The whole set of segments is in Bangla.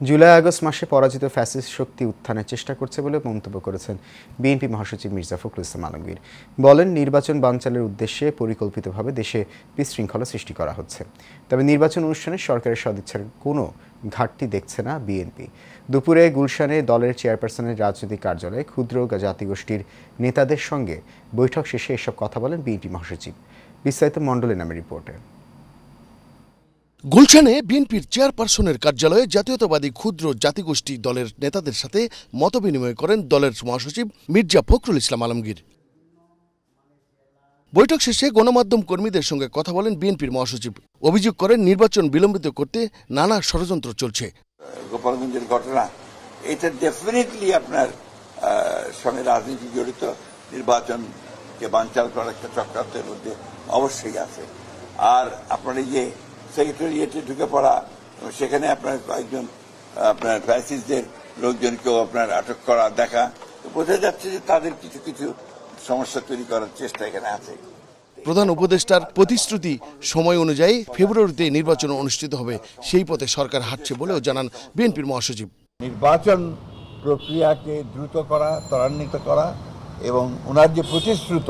জুলাই আগস্ট মাসে পরাজিত ফ্যাসিস্ট শক্তি উত্থানের চেষ্টা করছে বলে মন্তব্য করেছেন বিএনপি মহাসচিব মির্জা ফখরুল ইসলাম আলমগীর। বলেন, নির্বাচন বানচালের উদ্দেশ্যে পরিকল্পিতভাবে দেশে বিশৃঙ্খলা সৃষ্টি করা হচ্ছে। তবে নির্বাচন অনুষ্ঠানে সরকারের সদিচ্ছার কোনো ঘাটতি দেখছে না বিএনপি। দুপুরে গুলশানে দলের চেয়ারপারসনের রাজনৈতিক কার্যালয়ে ক্ষুদ্র জাতিগোষ্ঠীর নেতাদের সঙ্গে বৈঠক শেষে এসব কথা বলেন বিএনপি মহাসচিব। বিস্তারিত মণ্ডলের নামে রিপোর্টে। গুলশানে বিএনপির চেয়ারপারসনের কার্যালয়ে জাতীয়তাবাদী ক্ষুদ্র জাতিগোষ্ঠী দলের নেতাদের সাথে মতবিনিময় করেন দলের মহাসচিব মির্জা ফখরুল ইসলাম আলমগীর। বৈঠক শেষে গণমাধ্যম কর্মীদের সঙ্গে কথা বলেন বিএনপির মহাসচিব। অভিযোগ করেন, নির্বাচন বিলম্বিত করতে নানা ষড়যন্ত্র চলছে। গোপালগঞ্জের ঘটনা, এটা ডেফিনেটলি আপনার সঙ্গে রাজনীতি জড়িত, নির্বাচনকে বানচাল করার একটা চক্রান্তের মধ্যে অবশ্যই আছে। আর আপনার এই যে সেক্রেটারিয়েটে ঢুকে পড়া, সেখানে আপনার কয়েকজন আপনার ফ্যাসিস্টদের লোকজনকেও আপনার আটক করা দেখা, বোঝা যাচ্ছে যে তাদের কিছু কিছু সমস্যা তৈরি করার চেষ্টা এখানে আছে। প্রধান উপদেষ্টার প্রতিশ্রুতি সময় অনুযায়ী ফেব্রুয়ারিতে নির্বাচন অনুষ্ঠিত হবে, সেই পথে সরকার হাঁটছে বলেও জানান বিএনপির মহাসচিব। নির্বাচন প্রক্রিয়াকে দ্রুত করা, ত্বরান্বিত করা এবং ওনার যে প্রতিশ্রুত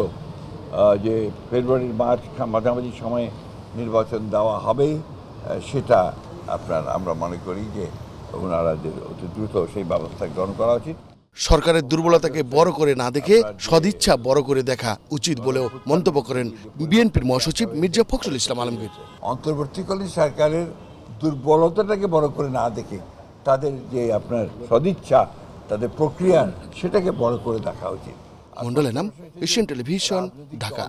যে ফেব্রুয়ারি মার্চ মাঝামাঝি সময়ে নির্বাচন দেওয়া হবে, সেটা আমরা মনে করি যে ওনারা যে অতি দ্রুত সেই ব্যবস্থা গ্রহণ করা উচিত। সরকারের দুর্বলতাকে বড় করে না দেখে সদিচ্ছা বড় করে দেখা উচিত বলেও মন্তব্য করেন বিএনপির মহাসচিব মির্জা ফখরুল ইসলাম আলমগীর। অন্তর্বর্তীকালীন সরকারের দুর্বলতাটাকে বড় করে না দেখে তাদের যে আপনার সদিচ্ছা, তাদের প্রক্রিয়া, সেটাকে বড় করে দেখা উচিত। মণ্ডলের নাম, এশিয়ান টেলিভিশন, ঢাকা।